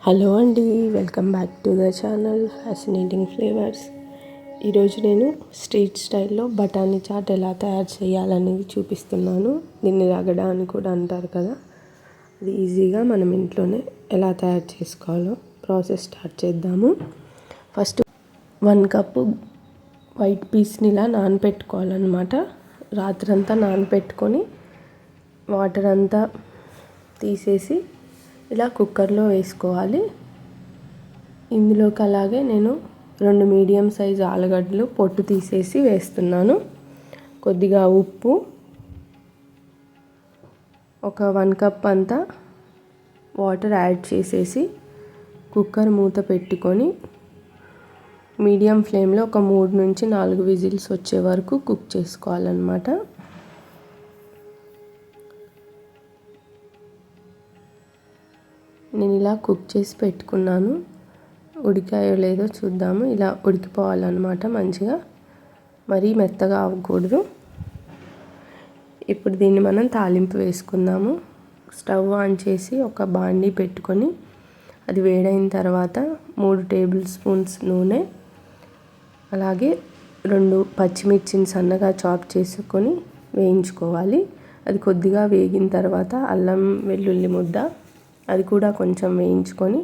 Hello అండి, welcome back to the channel fascinating flavours. ఈరోజు నేను స్ట్రీట్ స్టైల్లో బఠానీ చాట్ ఎలా తయారు చేయాలనేది చూపిస్తున్నాను. దీన్ని రగడ అని కూడా అంటారు కదా. అది ఈజీగా మనం ఇంట్లోనే ఎలా తయారు చేసుకోవాలో ప్రాసెస్ స్టార్ట్ చేద్దాము. ఫస్ట్ 1 కప్పు వైట్ పీస్ని ఇలా నానపెట్టుకోవాలన్నమాట. రాత్రంతా నానపెట్టుకొని వాటర్ అంతా తీసేసి ఇలా కుక్కర్లో వేసుకోవాలి. ఇందులోకి అలాగే నేను 2 మీడియం సైజ్ ఆలుగడ్డలు పొట్టు తీసేసి వేస్తున్నాను. కొద్దిగా ఉప్పు, ఒక 1 కప్ అంతా వాటర్ యాడ్ చేసేసి కుక్కర్ మూత పెట్టుకొని మీడియం ఫ్లేమ్లో ఒక 3 నుంచి 4 విజిల్స్ వచ్చే వరకు కుక్ చేసుకోవాలన్నమాట. నేను ఇలా కుక్ చేసి పెట్టుకున్నాను. ఉడికాయో లేదో చూద్దాము. ఇలా ఉడికిపోవాలన్నమాట మంచిగా, మరీ మెత్తగా అవ్వకూడదు. ఇప్పుడు దీన్ని మనం తాలింపు వేసుకుందాము. స్టవ్ ఆన్ చేసి ఒక బాండీ పెట్టుకొని అది వేడైన తర్వాత 3 టేబుల్ స్పూన్స్ నూనె, అలాగే 2 పచ్చిమిర్చిని సన్నగా చాప్ చేసుకొని వేయించుకోవాలి. అది కొద్దిగా వేగిన తర్వాత అల్లం వెల్లుల్లి ముద్ద, అది కూడా కొంచెం వేయించుకొని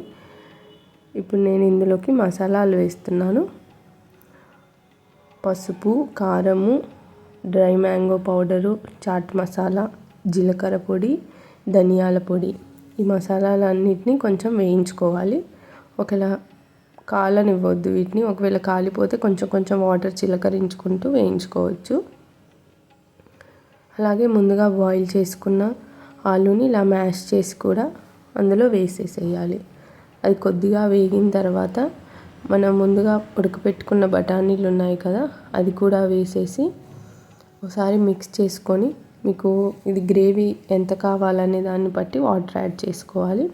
ఇప్పుడు నేను ఇందులోకి మసాలాలు వేస్తున్నాను. పసుపు, కారము, dry mango powder, chaat masala, జీలకర్ర పొడి, ధనియాల పొడి. ఈ మసాలాలన్నిటిని కొంచెం వేయించుకోవాలి. ఒకవేళ కాలనివ్వద్దు వీటిని. ఒకవేళ కాలిపోతే కొంచెం కొంచెం వాటర్ చిలకరించుకుంటూ వేయించుకోవచ్చు. అలాగే ముందుగా బాయిల్ చేసుకున్న ఆలూని ఇలా మ్యాష్ చేసి కూడా అందులో వేసేసేయాలి. అది కొద్దిగా వేగిన తర్వాత మనం ముందుగా ఉడకపెట్టుకున్న బఠానీలు ఉన్నాయి కదా, అది కూడా వేసేసి ఒకసారి మిక్స్ చేసుకొని మీకు ఇది గ్రేవీ ఎంత కావాలనే దాన్ని బట్టి వాటర్ యాడ్ చేసుకోవాలి.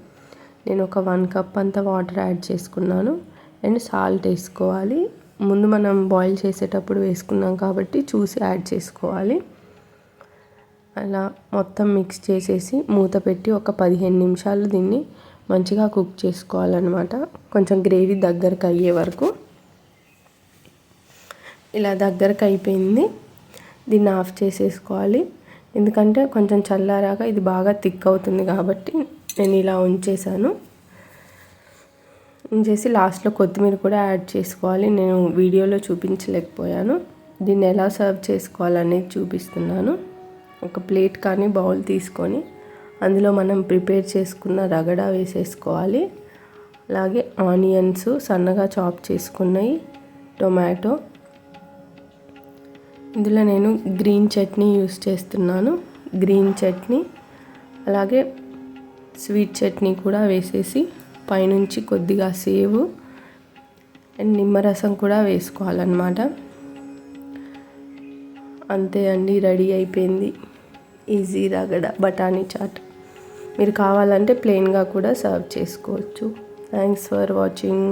నేను ఒక 1 కప్ అంతా వాటర్ యాడ్ చేసుకున్నాను. అండ్ సాల్ట్ వేసుకోవాలి. ముందు మనం బాయిల్ చేసేటప్పుడు వేసుకున్నాం కాబట్టి చూసి యాడ్ చేసుకోవాలి. అలా మొత్తం మిక్స్ చేసేసి మూత పెట్టి ఒక 15 నిమిషాలు దీన్ని మంచిగా కుక్ చేసుకోవాలన్నమాట. కొంచెం గ్రేవీ దగ్గరకు అయ్యే వరకు. ఇలా దగ్గరకు అయిపోయింది. దీన్ని ఆఫ్ చేసేసుకోవాలి. ఎందుకంటే కొంచెం చల్లారాక ఇది బాగా థిక్ అవుతుంది కాబట్టి నేను ఇలా ఉంచేసాను. ఉంచేసి లాస్ట్లో కొత్తిమీర కూడా యాడ్ చేసుకోవాలి. నేను వీడియోలో చూపించలేకపోయాను. దీన్ని ఎలా సర్వ్ చేసుకోవాలనేది చూపిస్తున్నాను. ఒక ప్లేట్ కానీ బౌల్ తీసుకొని అందులో మనం ప్రిపేర్ చేసుకున్న రగడ వేసేసుకోవాలి. అలాగే ఆనియన్స్ సన్నగా చాప్ చేసుకున్నవి, టొమాటో, ఇందులో నేను గ్రీన్ చట్నీ యూస్ చేస్తున్నాను. గ్రీన్ చట్నీ అలాగే స్వీట్ చట్నీ కూడా వేసేసి పైనుంచి కొద్దిగా సేవు అండ్ నిమ్మరసం కూడా వేసుకోవాలన్నమాట. అంతే అండి, రెడీ అయిపోయింది ఈజీ రగడ బఠానీ చాట్. మీరు కావాలంటే ప్లెయిన్గా కూడా సర్వ్ చేసుకోవచ్చు. Thanks for watching.